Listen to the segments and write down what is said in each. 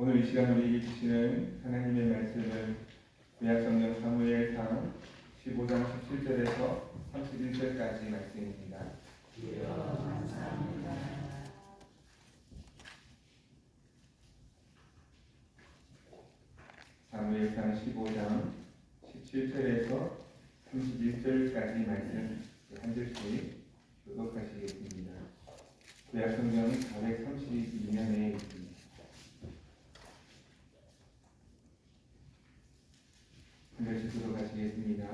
오늘 이 시간 우리에게 주시는 하나님의 말씀은 구약성경 사무엘상 15장 17절에서 31절까지 말씀입니다. 감사합니다. 사무엘상 15장 17절에서 31절까지 말씀 한 절씩 교독하시겠습니다. 구약성경 432면에 있습니다. 한 절씩 교독하시겠습니다.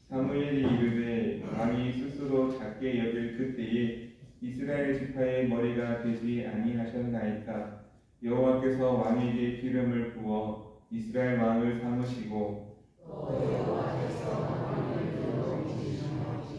사무엘이 이르되 왕이 스스로 작게 여길 그때에 이스라엘 지파의 머리가 되지 아니하셨나이까. 여호와께서 왕에게 기름을 부어 이스라엘 왕을 삼으시고 여호와께서 왕을 부어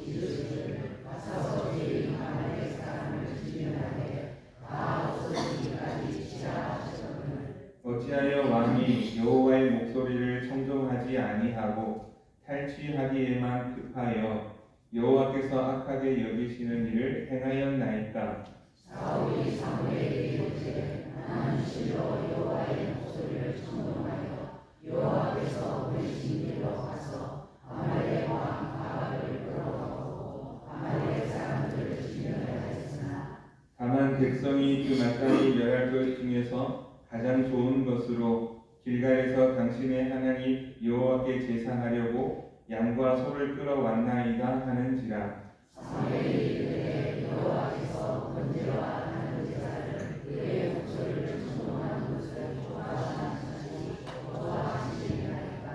이르시되 가서 제 아말렉 사람을 진멸하되 다 없어지기까지 치라 하셨거늘. 어찌하여 왕이 여호와의 목소리를 청종하지 아니하고 탈취하기에만 급하여 여호와께서 악하게 여기시는 일을 행하였나이까. 사울이 사무엘에게 이르되 나는 실로 여호와의 목소리를 청종하여 여호와께서 보내신 길로 가서 아말렉 왕 아합을 끌어가고 아말렉 사람들을 진멸하였으나 다만 백성이 그 마땅히 멸할 것 중에서 가장 좋은 것으로 길갈에서 당신의 하나님 여호와께 제사하려고 양과 소를 끌어왔나이다 하는지라. 사무엘이 이르되 여호와께서 번제와 하는 제사를 그의 목소리를 청종하는 것을 좋아하시지 좋아하시니까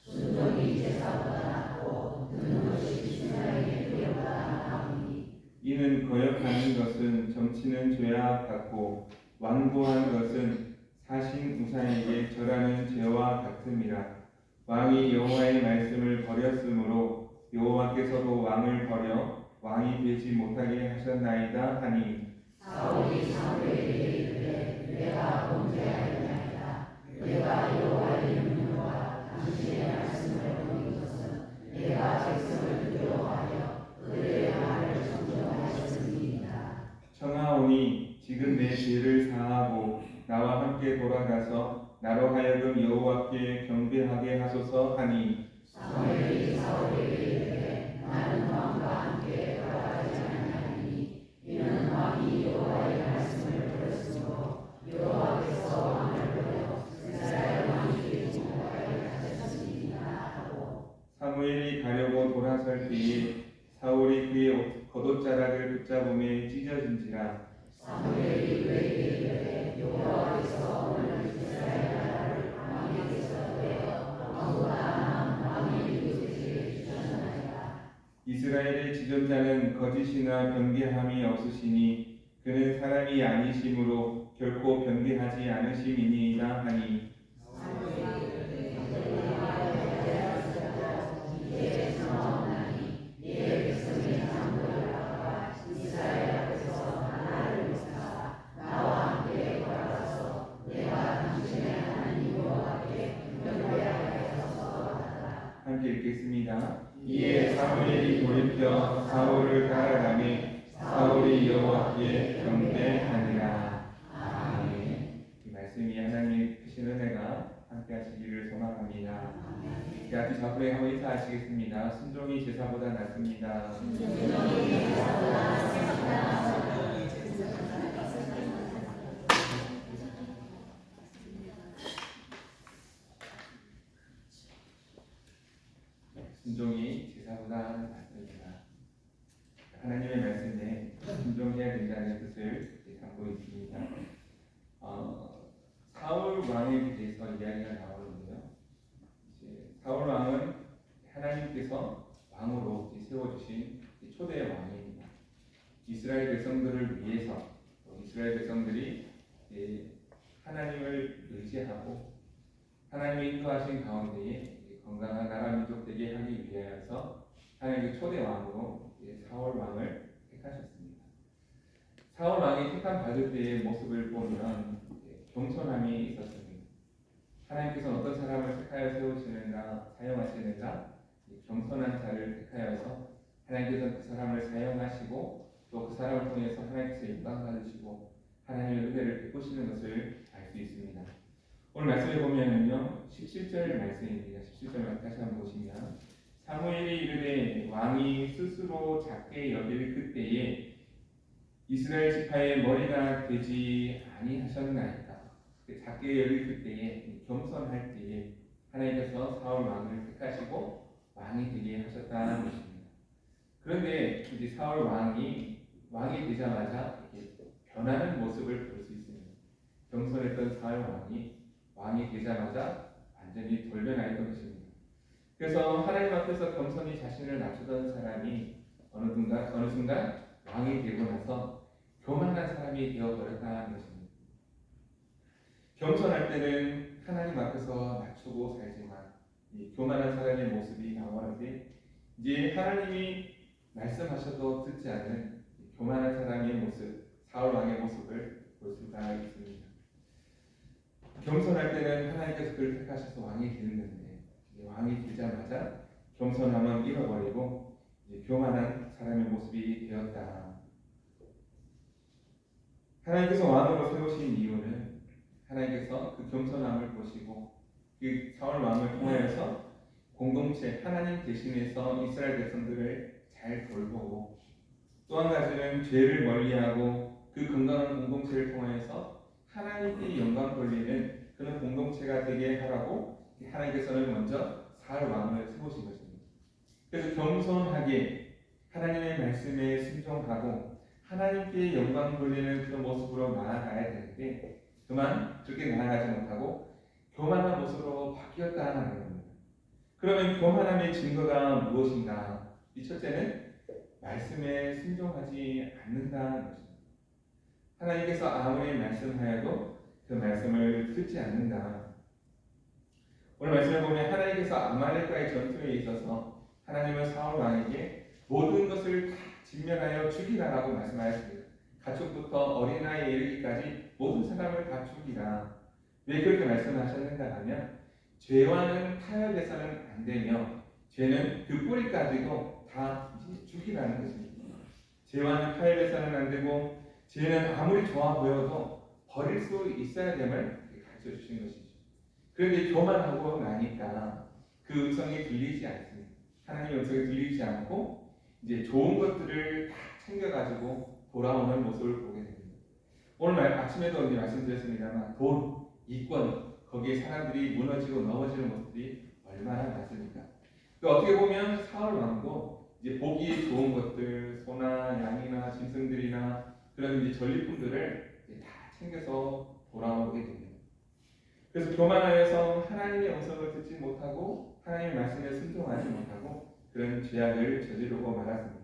순종이 제사보다 낫고 듣는 것이 신하에게 그보다 나으니. 이는 거역하는 것은 점치는 죄와 같고 완고한 것은 사신 우상에게 절하는 죄와 같음이라. 왕이 여호와의 말씀을 버렸으므로 여호와께서도 왕을 버려 왕이 되지 못하게 하셨나이다 하니. 사울이 사무엘에게 이르되 내가 범죄하였나이다. 내가 여호와의 명령과 당신의 말씀을 어긴 것은 내가 백성을 두려워하여 그들의 말을 청종하였음이니이다. 청하오니 지금 내 죄를 사하고 나와 함께 돌아가서 나로 하여금 여호와께 경배하게 하소서 하니. 사무엘이 사울에게 이르되 나는 왕과 함께 돌아가지 아니하리니 이는 왕이 여호와의 말씀을 버렸으므로 여호와께서 왕을 버려 이스라엘 왕이 되지 못하게 하셨음이니라 하고. 사무엘이 가려고 돌아설 때에 사울이 그의 겉옷자락을 붙잡음에 찢어진지라. 사무엘이 그에게 이르되 여호와께서 오늘 이스라엘 나라를 왕에게서 빼어 왕보다 나은 왕에게 주셨나이다. 이스라엘의 지존자는 거짓이나 변개함이 없으시니 그는 사람이 아니심으로 결코 변개하지 않으심이니이다 하니. 함께 읽겠습니다. 이에 사무엘이 돌이켜 사울을 따라가매 사울이 여호와께 경배하니라. 아멘. 이 말씀이 하나님의 크신 은혜가 함께 하시기를 소망합니다. 앞뒤 좌우에 한번 인사하시겠습니다. 순종이 제사보다 낫습니다. 순종이 제사보다 낫습니다. 하나님의 말씀에 순종해야 된다는 뜻을 담고 있습니다. 사울 왕에 대해서 이야기가 나오는데요. 사울 왕은 하나님께서 왕으로 세워주신 초대 왕입니다. 이스라엘 백성들을 위해서 이스라엘 백성들이 하나님을 의지하고 하나님의 인도하신 가운데에 건강한 나라 민족 되게 하기 위하여서 하나님의 초대 왕으로 사울 왕을 택하셨습니다. 사울 왕이 택함 받을 때의 모습을 보면 겸손함이 있었습니다. 하나님께서는 어떤 사람을 택하여 세우시는가 사용하시는가 겸손한 자를 택하여서 하나님께서는 그 사람을 사용하시고 또 그 사람을 통해서 하나님께서 영광 받으시고 하나님의 은혜를 베푸시는 것을 알 수 있습니다. 오늘 말씀해 보면은요 17절 말씀입니다. 17절 다시 한번 보시면 사무엘이 이르되 왕이 스스로 작게 여길 그때에 이스라엘 지파의 머리가 되지 아니하셨나이까. 작게 여길 그때에 겸손할 때에 하나님께서 사울 왕을 택하시고 왕이 되게 하셨다는 것입니다. 그런데 이제 사울 왕이 되자마자 이렇게 변하는 모습을 볼 수 있습니다. 겸손했던 사울 왕이 되자마자 완전히 돌변하였던 것입니다. 그래서 하나님 앞에서 겸손히 자신을 낮추던 사람이 어느 순간 왕이 되고 나서 교만한 사람이 되어버렸다는 것입니다. 겸손할 때는 하나님 앞에서 낮추고 살지만 이 교만한 사람의 모습이 나오는데 이제 하나님이 말씀하셔도 듣지 않는 교만한 사람의 모습, 사울 왕의 모습을 볼 수가 있습니다. 겸손할 때는 하나님께서 그를 택하셔서 왕이 되었는데 왕이 되자마자 겸손함은 잃어버리고 교만한 사람의 모습이 되었다. 하나님께서 왕으로 세우신 이유는 하나님께서 그 겸손함을 보시고 그 사울 왕을 통하여서 공동체 하나님 대신해서 이스라엘 백성들을 잘 돌보고 또 한 가지는 죄를 멀리하고 그 건강한 공동체를 통하여서 하나님께 영광 돌리는 그런 공동체가 되게 하라고 하나님께서는 먼저 사울 왕을 세우신 것입니다. 그래서 겸손하게 하나님의 말씀에 순종하고 하나님께 영광 돌리는 그런 모습으로 나아가야 되는데 그만 그렇게 나아가지 못하고 교만한 모습으로 바뀌었다는 겁니다. 그러면 교만함의 증거가 무엇인가? 이 첫째는 말씀에 순종하지 않는다는 것입니다. 하나님께서 아무리 말씀하여도 그 말씀을 듣지 않는다. 오늘 말씀을 보면 하나님께서 아말렉과의 전투에 있어서 하나님은 사울 왕에게 모든 것을 다 진멸하여 죽이라라고 말씀하였습니다. 가축부터 어린아이에 이르기까지 모든 사람을 다 죽이라. 왜 그렇게 말씀하셨는가 하면 죄와는 타협해서는 안 되며 죄는 그 뿌리까지도 다 죽이라는 것입니다. 죄와는 타협해서는 안 되고 죄는 아무리 좋아 보여도 버릴 수 있어야 됨을 가르쳐 주신 것이죠. 그런데 교만하고 나니까 그 음성이 들리지 않습니다. 하나님의 음성이 들리지 않고 이제 좋은 것들을 다 챙겨가지고 돌아오는 모습을 보게 됩니다. 오늘 아침에도 이제 말씀드렸습니다만 돈, 이권 거기에 사람들이 무너지고 넘어지는 모습들이 얼마나 많습니까? 어떻게 보면 사울 왕도 이제 보기에 좋은 것들, 소나 양이나 짐승들이나 그런 이제 전리품들을 이제 다 챙겨서 돌아오게 됩니다. 그래서 교만하여서 하나님의 음성을 듣지 못하고 하나님의 말씀에 순종하지 못하고 그런 죄악을 저지르고 말았습니다.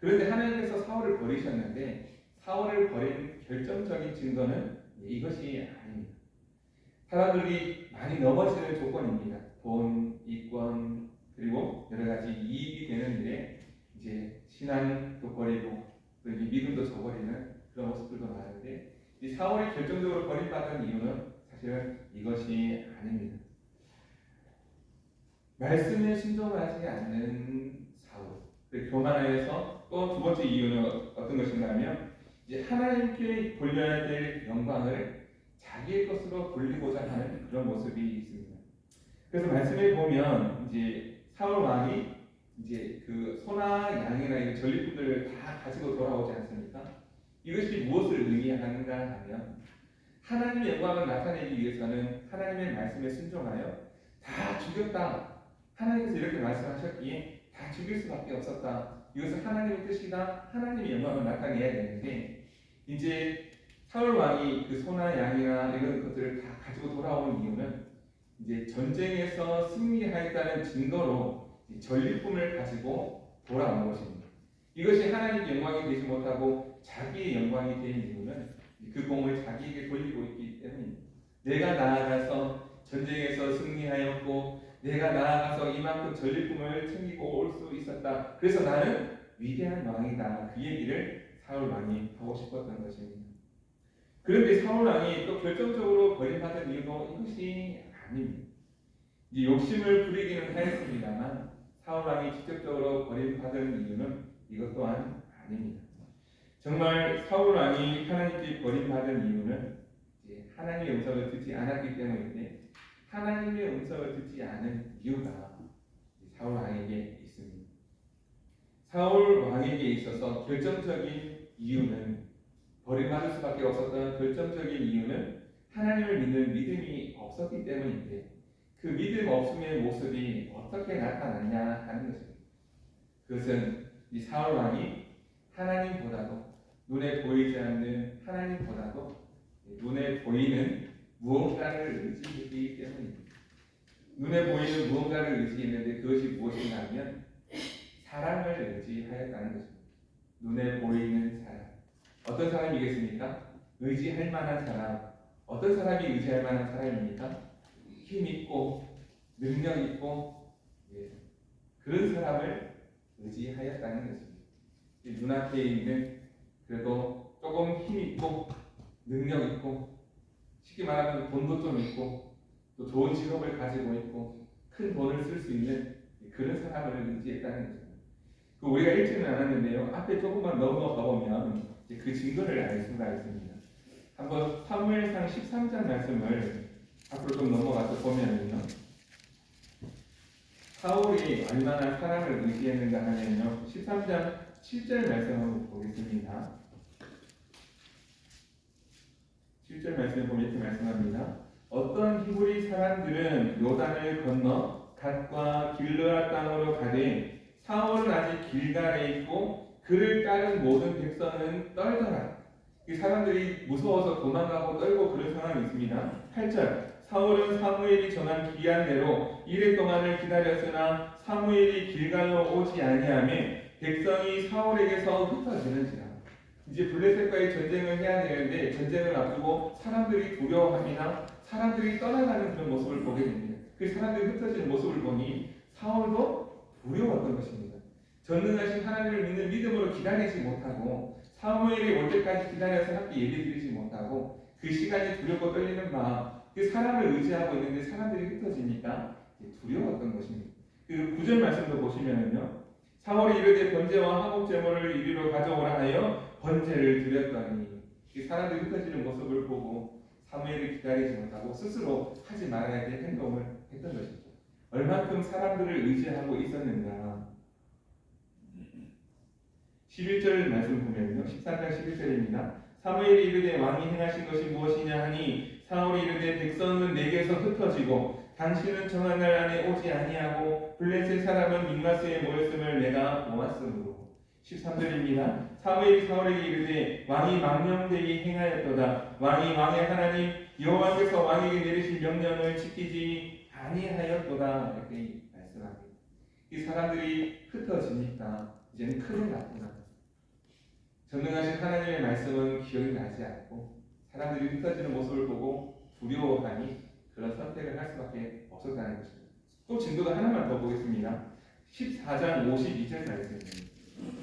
그런데 하나님께서 사울을 버리셨는데 사울을 버린 결정적인 증거는 이것이 아닙니다. 사람들이 많이 넘어지는 조건입니다. 돈, 이권, 그리고 여러 가지 이익이 되는 일에 이제 신앙도 버리고 믿음도 저버리는 그런 모습들도 많은데 이 사울이 결정적으로 버림받은 이유는 사실은 이것이 아닙니다. 말씀에 순종하지 않는 사울, 교만하여서 또 두 번째 이유는 어떤 것인가 하면 이제 하나님께 돌려야 될 영광을 자기의 것으로 돌리고자 하는 그런 모습이 있습니다. 그래서 말씀에 보면 이제 사울 왕이 이제 그 소나 양이나 이런 전리품들을 다 가지고 돌아오지 않습니까? 이것이 무엇을 의미하는가 하면 하나님의 영광을 나타내기 위해서는 하나님의 말씀에 순종하여 다 죽였다. 하나님께서 이렇게 말씀하셨기에 다 죽일 수밖에 없었다. 이것은 하나님의 뜻이다. 하나님의 영광을 나타내야 되는데 이제 사울 왕이 그 소나 양이나 이런 것들을 다 가지고 돌아오는 이유는 이제 전쟁에서 승리하였다는 증거로 전리품을 가지고 돌아온 것입니다. 이것이 하나님의 영광이 되지 못하고 자기의 영광이 된 이유는 그 공을 자기에게 돌리고 있기 때문입니다. 내가 나아가서 전쟁에서 승리하였고 내가 나아가서 이만큼 전리품을 챙기고 올 수 있었다. 그래서 나는 위대한 왕이다. 그 얘기를 사울 왕이 하고 싶었던 것입니다. 그런데 사울 왕이 또 결정적으로 버림받은 이유도 이것이 아닙니다. 이제 욕심을 부리기는 하였습니다만 사울 왕이 직접적으로 버림받은 이유는 이것 또한 아닙니다. 정말 사울 왕이 하나님께 버림받은 이유는 이제 하나님의 음성을 듣지 않았기 때문인데, 하나님의 음성을 듣지 않은 이유가 사울 왕에게 있습니다. 사울 왕에게 있어서 결정적인 이유는, 버림받을 수밖에 없었던 결정적인 이유는 하나님을 믿는 믿음이 없었기 때문인데, 그 믿음 없음의 모습이 어떻게 나타났냐 하는 것입니다. 그것은 이 사울 왕이 하나님보다도, 눈에 보이지 않는 하나님보다도 눈에 보이는 무언가를 의지했기 때문입니다. 눈에 보이는 무언가를 의지했는데 그것이 무엇인가 하면 사람을 의지하였다는 것입니다. 눈에 보이는 사람. 어떤 사람이겠습니까? 의지할 만한 사람. 어떤 사람이 의지할 만한 사람입니까? 힘 있고 능력 있고 그런 사람을 의지하였다는 것입니다. 눈앞에 있는 그래도 조금 힘 있고 능력 있고 쉽게 말하면 돈도 좀 있고 또 좋은 직업을 가지고 있고 큰 돈을 쓸 수 있는 그런 사람을 의지했다는 것입니다. 우리가 읽지는 않았는데요, 앞에 조금만 넘어가 보면 그 증거를 알 수가 있습니다. 한번 사무엘상 13장 말씀을 앞으로 좀 넘어가서 보면은요, 사울이 얼마나 사람을 의지했는가 하면요, 13장 7절 말씀 한번 보겠습니다. 7절 말씀을 보면 이렇게 말씀합니다. 어떤 히브리 사람들은 요단을 건너 갓과 길르앗 땅으로 가되 사울은 아직 길갈에 있고 그를 따른 모든 백성은 떨더라. 이 사람들이 무서워서 도망가고 떨고 그런 상황이 있습니다. 8절 사울은 사무엘이 전한 기한 대로 이래 동안을 기다렸으나 사무엘이 길갈로 오지 아니하며 백성이 사울에게서 흩어지는지라. 이제 블레셋과의 전쟁을 해야 되는데 전쟁을 앞두고 사람들이 두려워합니다. 사람들이 떠나가는 그런 모습을 보게 됩니다. 그 사람들이 흩어지는 모습을 보니 사울도 두려웠던 것입니다. 전능하신 하나님을 믿는 믿음으로 기다리지 못하고 사무엘이 올 때까지 기다려서 함께 예배드리지 못하고 그 시간이 두렵고 떨리는 마음, 그 사람을 의지하고 있는데 사람들이 흩어지니까 두려웠던 것입니다. 그 9절 말씀도 보시면은요, 사울이 이르되 번제와 화목 제물을 이리로 가져오라 하여 번제를 드렸더니, 이 사람들이 흩어지는 모습을 보고 사무엘을 기다리지 못하고 스스로 하지 말아야 될 행동을 했던 것이죠. 얼만큼 사람들을 의지하고 있었는가. 11절 말씀 보면요, 14장 11절입니다. 사무엘이 이르되 왕이 행하신 것이 무엇이냐 하니 사울이 이르되 백성은 내게서 흩어지고 당신은 정한 날 안에 오지 아니하고 블레셋 사람은 믹마스에 모였음을 내가 보았으므로. 13절입니다. 사무엘이 사울에게 이르되 왕이 망령되이 행하였도다. 왕이 왕의 하나님 여호와께서 왕에게 내리신 명령을 지키지 아니하였도다. 이렇게 말씀합니다. 이 사람들이 흩어지니까 이제는 큰일 났구나. 전능하신 하나님의 말씀은 기억이 나지 않고 사람들이 흩어지는 모습을 보고 두려워하니 그런 선택을 할 수밖에 없었다는 것입니다. 또 증거가 하나만 더 보겠습니다. 14장 52절 말씀입니다.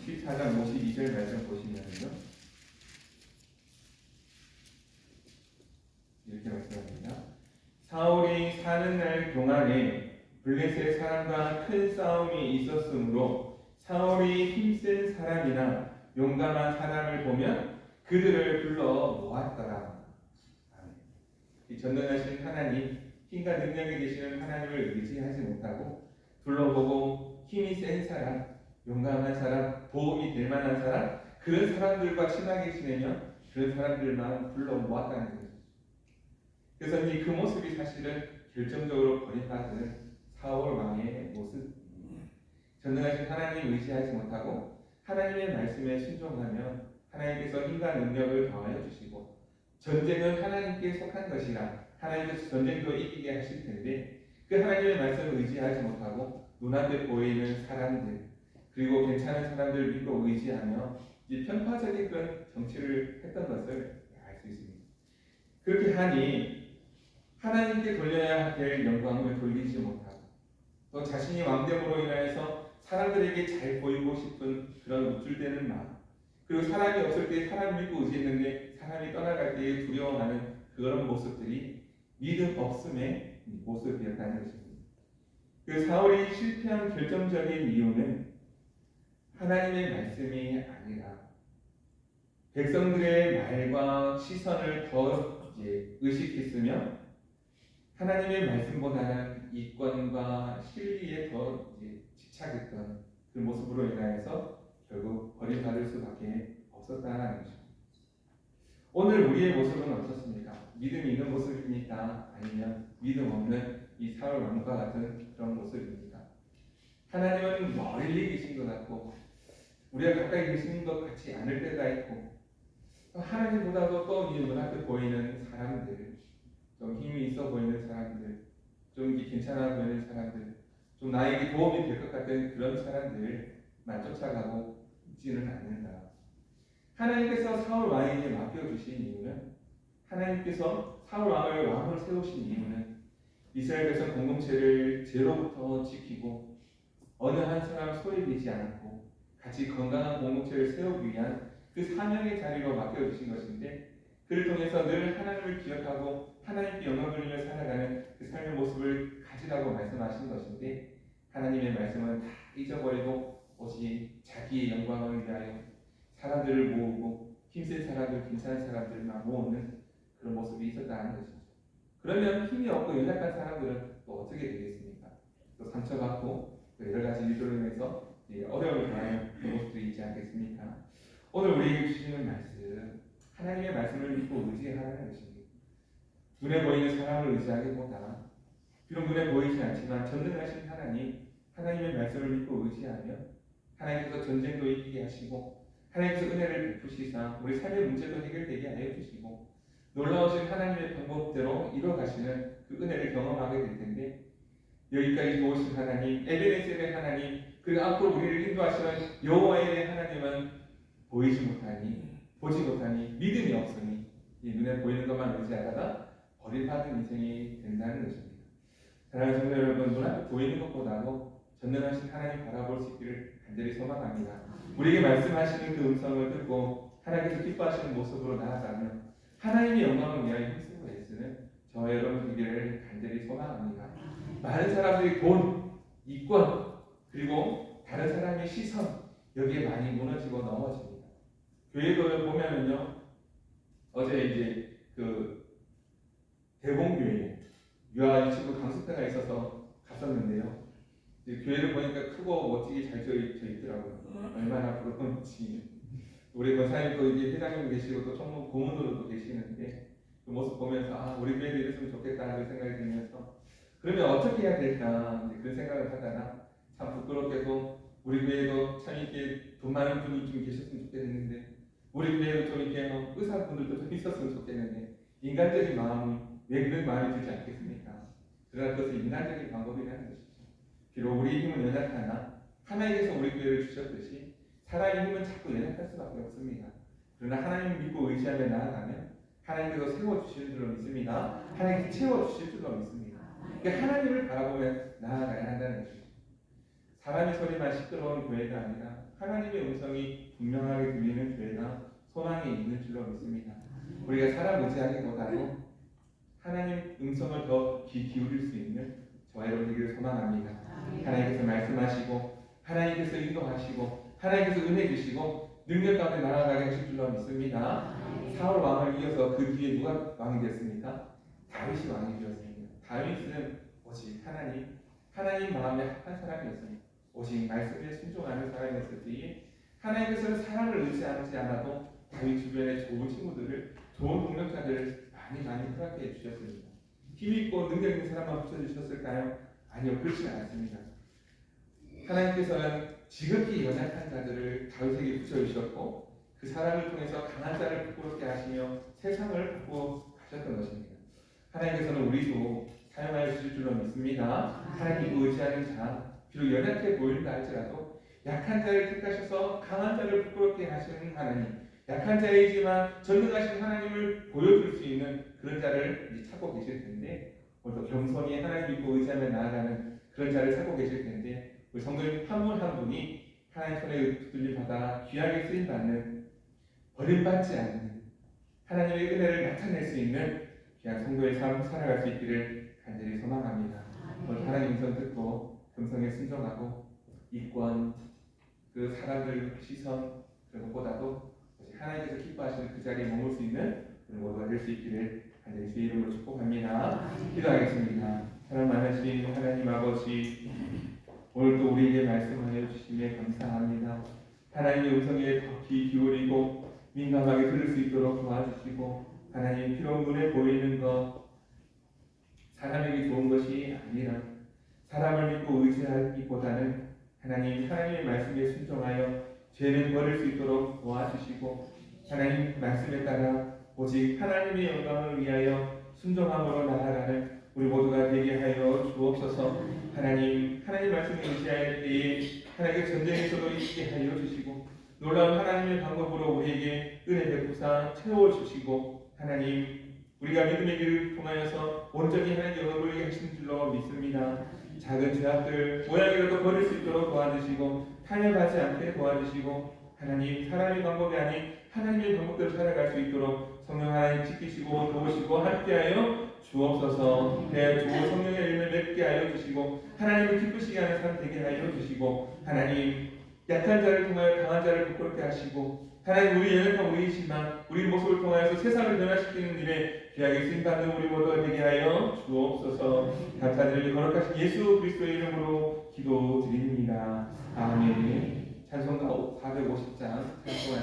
14장 52절 말씀 보시면요, 이렇게 말씀합니다. 사울이 사는 날 동안에 블레셋 사람과 큰 싸움이 있었으므로 사울이 힘센 사람이나 용감한 사람을 보면 그들을 불러 모았더라. 이 전능하신 하나님, 힘과 능력이 되시는 하나님을 의지하지 못하고 둘러보고 힘이 센 사람, 용감한 사람, 도움이 될 만한 사람, 그런 사람들과 친하게 지내면 그런 사람들만 불러 모았다는 거죠. 그래서 이제 그 모습이 사실은 결정적으로 버림받은 사울 왕의 모습. 전능하신 하나님 의지하지 못하고 하나님의 말씀에 순종하면 하나님께서 힘과 능력을 더하여 주시고 전쟁은 하나님께 속한 것이라 하나님께서 전쟁도 이기게 하실 텐데 그 하나님의 말씀을 의지하지 못하고 눈앞에 보이는 사람들 그리고 괜찮은 사람들을 믿고 의지하며 이 편파적인 그런 정치를 했던 것을 알 수 있습니다. 그렇게 하니 하나님께 돌려야 될 영광을 돌리지 못하고 또 자신이 왕됨으로 인하여서 사람들에게 잘 보이고 싶은 그런 우쭐대는 마음, 그리고 사람이 없을 때 사람 믿고 의지했는데 사람이 떠나갈 때에 두려워하는 그런 모습들이 믿음 없음의 모습이었다는 것입니다. 그 사울이 실패한 결정적인 이유는 하나님의 말씀이 아니라 백성들의 말과 시선을 더 이제 의식했으며 하나님의 말씀보다는 이권과 실리에 더 이제 집착했던 그 모습으로 인하여서 결국 버림받을 수밖에 없었다는 것입니다. 오늘 우리의 모습은 어떻습니까? 믿음이 있는 모습입니까? 아니면 믿음 없는 이 사울 왕과 같은 그런 모습입니까? 하나님은 멀리 계신 것 같고 우리가 가까이 계신 것 같지 않을 때가 있고 하나님보다도 또 눈앞에 보이는 사람들, 좀 힘이 있어 보이는 사람들, 좀 괜찮아 보이는 사람들, 좀 나에게 도움이 될 것 같은 그런 사람들만 쫓아가고 있지는 않는다. 하나님께서 사울 왕에게 맡겨주신 이유는, 하나님께서 사울 왕을 세우신 이유는 이스라엘 백성 공동체를 죄로부터 지키고 어느 한 사람 소외되지 않고 같이 건강한 공동체를 세우기 위한 그 사명의 자리로 맡겨주신 것인데, 그를 통해서 늘 하나님을 기억하고 하나님께 영광 돌리며 살아가는 그 삶의 모습을 가지라고 말씀하신 것인데, 하나님의 말씀은 다 잊어버리고 오직 자기의 영광을 위하여 사람들을 모으고 힘센 사람들, 괜찮은 사람들만 모으는 그런 모습이 있었다는 것이죠. 그러면 힘이 없고 연약한 사람들은 또 어떻게 되겠습니까? 또 상처받고 또 여러 가지 일들로 인해서 어려움을 당하는 그런 모습들이 있지 않겠습니까? 오늘 우리에게 주시는 말씀, 하나님의 말씀을 믿고 의지하라는 것입니다. 눈에 보이는 사람을 의지하기보다, 비록 눈에 보이지 않지만 전능하신 하나님, 하나님의 말씀을 믿고 의지하며 하나님께서 전쟁도 이기게 하시고 하나님께서 은혜를 베푸시사 우리 삶의 문제도 해결되게 하여 주시고 놀라우신 하나님의 방법대로 이뤄가시는 그 은혜를 경험하게 될 텐데, 여기까지 도우신 하나님, 에베네셀의 하나님, 그리고 앞으로 우리를 인도하시는 여호와의 하나님은 보이지 못하니, 보지 못하니, 믿음이 없으니 이 눈에 보이는 것만 의지하다가 버림받은 인생이 된다는 것입니다. 사랑하는 성도 여러분, 눈앞에 보이는 것보다도 전능하신 하나님 바라볼 수 있기를 간절히 소망합니다. 우리에게 말씀하시는 그 음성을 듣고 하나님께서 기뻐하시는 모습으로 나아가며 하나님의 영광을 위하여 힘쓰고 애쓰는 저와 여러분 되기를 간절히 소망합니다. 많은 사람들이 돈, 이권, 그리고 다른 사람의 시선, 여기에 많이 무너지고 넘어집니다. 교회도 보면은요, 어제 이제 그 대봉교회 유아 친구 강습회가 있어서 갔었는데요. 교회를 보니까 크고 멋지게 잘 지어져 있더라고요. 얼마나 부러운지. 우리 권사님도 이제 회장님 계시고 또 총무 고문으로도 계시는데 그 모습 보면서 아, 우리 교회도 이랬으면 좋겠다 하는 생각이 들면서, 그러면 어떻게 해야 될까 그런 생각을 하다가 참 부끄럽게도 우리 교회도 참 이렇게 돈 많은 분이 좀 계셨으면 좋겠는데, 우리 교회도 좀 이렇게 의사분들도 좀 있었으면 좋겠는데, 인간적인 마음이 왜 그런 마음이 들지 않겠습니까? 그러나 그것은 인간적인 방법이라는 것이죠. 비록 우리 힘은 연약하나 하나님께서 우리 교회를 주셨듯이 사람의 힘은 자꾸 연약할 수밖에 없습니다. 그러나 하나님을 믿고 의지하며 나아가면 하나님께서 세워주실 줄로 믿습니다. 하나님께서 채워주실 줄로 믿습니다. 그러니까 하나님을 바라보며 나아가야 한다는 것이죠. 사람의 소리만 시끄러운 교회가 아니라 하나님의 음성이 분명하게 들리는 교회가 소망이 있는 줄로 믿습니다. 우리가 사람 의지하기보다도 하나님 음성을 더 귀 기울일 수 있는 저와 여러분 되기를 소망합니다. 하나님께서 말씀하시고 하나님께서 인도하시고 하나님께서 은혜 주시고 능력 가운데 나아가게 하실 줄로 믿습니다. 사울 왕을 이어서 그 뒤에 누가 왕이 됐습니까? 다윗이 왕이 되었습니다. 다윗은 오직 하나님 마음에 합한 사람이었습니다. 오직 말씀에 순종하는 사람이었을 때에 하나님께서는 사람을 의지하지 않아도 다윗 주변에 좋은 친구들을, 좋은 동력자들을 많이 허락해 주셨습니다. 힘있고 능력 있는 사람만 붙여주셨을까요? 아니요, 그렇지 않습니다. 하나님께서는 지극히 연약한 자들을 다윗에게 붙여주셨고 그 사람을 통해서 강한 자를 부끄럽게 하시며 세상을 바꾸어 가셨던 것입니다. 하나님께서는 우리도 사용하여 주실 줄로 믿습니다. 하나님 의지하는 자, 비록 연약해 보인다 할지라도 약한 자를 택하셔서 강한 자를 부끄럽게 하시는 하나님, 약한 자이지만 전능하신 하나님을 보여줄 수 있는 그런 자를 이제 찾고 계실 텐데, 오늘도 겸손히 하나님 믿고 의지하며 나아가는 그런 자를 찾고 계실 텐데, 우리 성도님 한 분 한 분이 하나님 손에 붙들림 받아 귀하게 쓰임 받는, 버림받지 않는 하나님의 은혜를 나타낼 수 있는 귀한 성도의 삶 살아갈 수 있기를 간절히 소망합니다. 오늘 하나님 음성 듣고 금성에 순종하고 이권, 그 사람들 시선, 그런 것보다도 하나님께서 기뻐하시는 그 자리에 머물 수 있는 그런 모두가 될 수 있기를 간절히 주의 이름으로 축복합니다. 기도하겠습니다. 사랑 많으신 하나님 아버지, 오늘 또 우리에게 말씀하여 주심에 감사합니다. 하나님의 음성에 더 귀 기울이고 민감하게 들을 수 있도록 도와주시고, 하나님 필요 눈에 보이는 것, 사람에게 좋은 것이 아니라 사람을 믿고 의지하기보다는 하나님의 말씀에 순종하여 죄를 버릴 수 있도록 도와주시고, 하나님 말씀에 따라 오직 하나님의 영광을 위하여 순종함으로 나아가는 우리 모두가 되게 하여 주옵소서. 하나님 말씀에 의지할 때에 하나님의 전쟁에서도 있게 하여 주시고, 놀라운 하나님의 방법으로 우리에게 은혜 베푸사 채워주시고, 하나님 우리가 믿음의 길을 통하여서 온전히 하나님께 영광을 돌리게 하신 줄로 믿습니다. 작은 죄악들 모양이라도 버릴 수 있도록 도와주시고, 타협하지 않게 도와주시고, 하나님 사람의 방법이 아닌 하나님의 방법대로 살아갈 수 있도록 성령 하나님 지키시고 도우시고 함께하여 주옵소서. 내 좋은 성령의 열매 맺게 하여 주시고, 하나님을 기쁘시게 하는 삶 되게 하여 주시고, 하나님 약한 자를 통하여 강한 자를 부끄럽게 하시고, 하나님 우리 연약한 우리이지만 우리 모습을 통하여서 세상을 변화시키는 일에 귀하게 쓰임받는 우리 모두가 되게 하여 주옵소서. 감사드리며 거룩하신 예수 그리스도의 이름으로 기도드립니다. 아멘. 찬송가 450장 찬송할